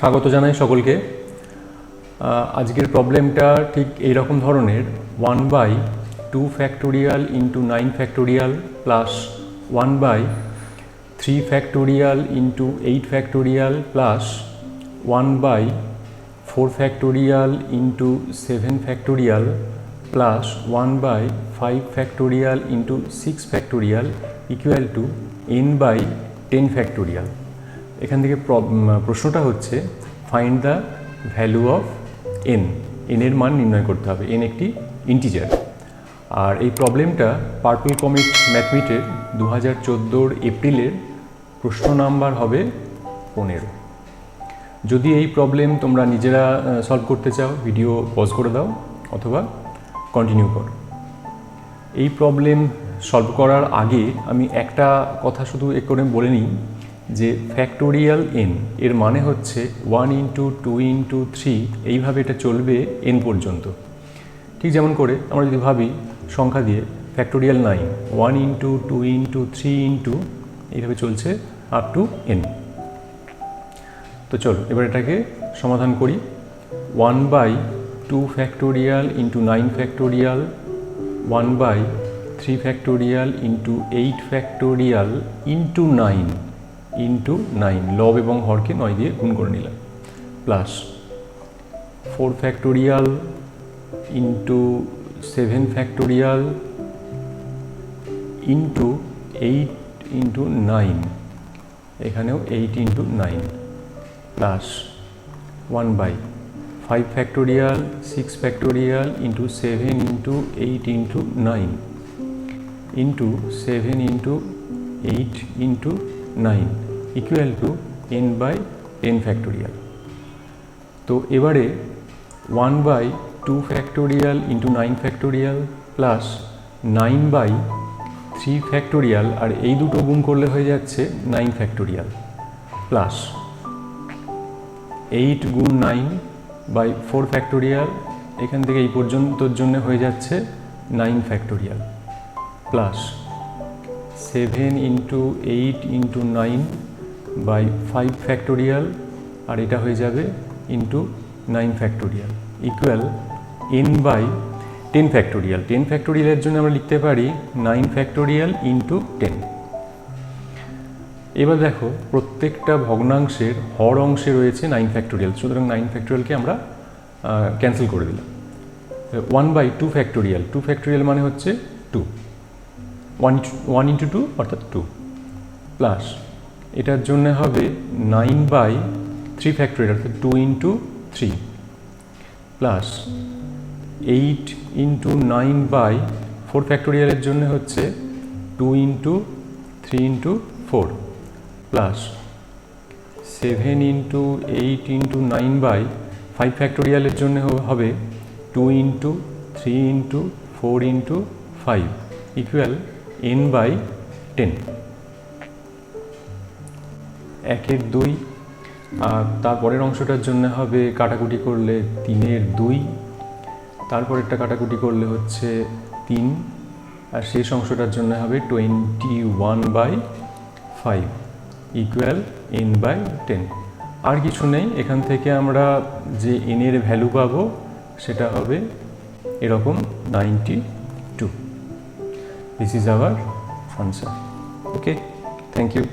স্বাগত জানাই সকলকে। আজকের প্রবলেমটা ঠিক এই রকম ধরনের 1/2 factorial into 9 factorial plus 1/3 factorial into 8 factorial plus 1/4 factorial into 7 factorial plus 1/5 factorial into 6 factorial equal to n/10 factorial. এখান থেকে প্রশ্নটা হচ্ছে find the value of n, এর মান নির্ণয় করতে হবে। n একটি ইন্টিজার। আর এই প্রবলেমটা পার্পল কমিট ম্যাথমিটের 2014 এপ্রিলের প্রশ্ন নাম্বার হবে 15। যদি এই প্রবলেম তোমরা নিজেরা সলভ করতে চাও ভিডিও পজ করে দাও অথবা কন্টিনিউ করো। এই প্রবলেম সলভ করার আগে আমি একটা কথা শুধু করে বলে নিই যে ফ্যাক্টোরিয়াল n এর মানে হচ্ছে 1 ইন্টু 2 ইন্টু 3, এইভাবে এটা চলবে n পর্যন্ত। ঠিক যেমন করে আমরা যদি ভাবি সংখ্যা দিয়ে ফ্যাক্টোরিয়াল 9 1 ইন্টু 2 ইন্টু 3 ইন্টু এইভাবে চলছে আপ টু n। তো চলো এবার এটাকে সমাধান করি। 1/2 factorial into 9 factorial 1/3 factorial into 8 factorial into 9 লব এবং হরকে 9 দিয়ে গুণ করে নিলাম plus 4 factorial into 7 factorial into 8 into 9, এখানেও 8 into 9 plus 1/5 factorial 6 factorial into 7 into 8 into 9 into 7 into 8 into 9 equal to n/10 factorial. তো এবারে 1/2 factorial into 9 factorial plus 9/3 factorial, আর এই দুটো গুণ করলে হয়ে যাচ্ছে 9 ফ্যাক্টোরিয়াল প্লাস 8 গুণ 9/4 ফ্যাক্টোরিয়াল, এখান থেকে এই পর্যন্তর জন্য হয়ে যাচ্ছে 9 factorial plus 7 into 8 into 9/5 factorial, আর এটা হয়ে যাবে into 9 factorial equal n/10 factorial. 10 ফ্যাক্টোরিয়ালের জন্য আমরা লিখতে পারি 9 ফ্যাক্টোরিয়াল ইন্টু 10। এবার দেখো প্রত্যেকটা ভগ্নাংশের হর অংশে রয়েছে 9 ফ্যাক্টোরিয়াল, সুতরাং 9 ফ্যাক্টোরিয়ালকে আমরা ক্যান্সেল করে দিলাম। 1/2 ফ্যাক্টোরিয়াল, 2 ফ্যাক্টোরিয়াল মানে হচ্ছে 2, 1 ইন্টু 2 অর্থাৎ 2 প্লাস এটার জন্য হবে 9/3 ফ্যাক্টোরিয়াল অর্থাৎ 2 ইন্টু 3 প্লাস 8 ইন্টু 9/4 ফ্যাক্টোরিয়ালের জন্য হচ্ছে 2 into 3 into 4 plus 7 into 8 into 9/5 ফ্যাক্টোরিয়ালের জন্য হবে 2 into 3 into 4 into 5 equal n/10। 1-এর 2, আর তারপরের অংশটার জন্য হবে কাটাকুটি করলে 3-এর 2, তারপরেরটা কাটাকুটি করলে হচ্ছে 3, আর শেষ অংশটার জন্য হবে 21/5 ইকুয়াল n/10। আর কিছু নেই, এখান থেকে আমরা যে n এর ভ্যালু পাবো সেটা হবে এরকম 92। This is our answer. Okay, thank you.